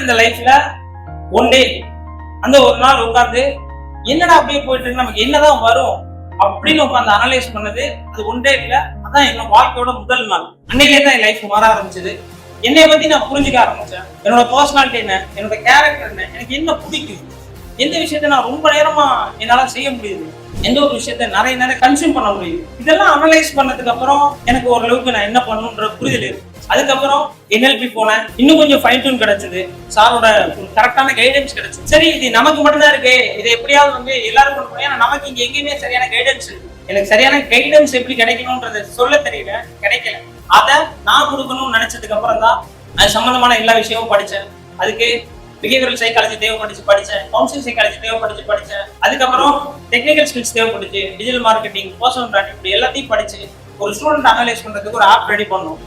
போயிட்டு இருந்த லைஃப்ல ஒன் டே அந்த ஒரு நாள் உட்கார்ந்து என்னடா அப்படியே போயிட்டு இருக்கு, நமக்கு என்னதான் வரும் அப்படின்னு உட்காந்து அனலைஸ் பண்ணது அது ஒன் டே இல்ல. அதான் என்னோட வாழ்க்கையோட முதல் நாள். அன்னைக்கே தான் என் லைஃப் மாற ஆரம்பிச்சது. என்னைய பத்தி நான் புரிஞ்சுக்க ஆரம்பிச்சேன். என்னோட பர்சனாலிட்டி என்ன, என்னோட கேரக்டர் என்ன, எனக்கு என்ன பிடிக்கும், எந்த விஷயத்த நான் ரொம்ப நேரமா என்னால செய்ய முடியுது, எந்த ஒரு விஷயத்த நிறைய நேரம் கன்சியூம் பண்ண முடியுது, இதெல்லாம் அனலைஸ் பண்ணதுக்கு அப்புறம் எனக்கு ஓரளவுக்கு நான் என்ன பண்ணணும்ன்ற புரிதல் இருக்கு. அதுக்கப்புறம் NLP போனேன். இன்னும் கொஞ்சம் ஃபைன் டியூன் கிடைச்சது. சாரோட கரெக்டான கைடன்ஸ் கிடைச்சது. சரி, இது நமக்கு மட்டும்தான் இருக்கு, இதை எப்படியாவது எல்லாரும் பண்ண முடியும். ஏன்னா நமக்கு இங்க எங்கேயுமே சரியான கைடன்ஸ் இருக்கு. எனக்கு சரியான கைடன்ஸ் எப்படி கிடைக்கணும்ன்றது சொல்ல தெரியல, கிடைக்கல. அதை நான் கொடுக்கணும்னு நினைச்சதுக்கு அப்புறம் தான் அது சம்பந்தமான எல்லா விஷயமும் படிச்சேன். அதுக்கு பிஹேவியரல் சைக்காலஜி தேவைப்பட்டுச்சு படிச்சேன், கவுன்சிலிங் சைக்காலஜி தேவைப்பட்டுச்சு படிச்சேன். அதுக்கப்புறம் டெக்னிக்கல் ஸ்கில்ஸ் தேவைப்பட்டுச்சு, டிஜிட்டல் மார்க்கெட்டிங், பர்சனல் பிராண்டிங், இப்படி எல்லாத்தையும் படிச்சு ஒரு ஸ்டூடெண்ட் அனலைஸ் பண்றதுக்கு ஒரு ஆப் ரெடி பண்ணோம்.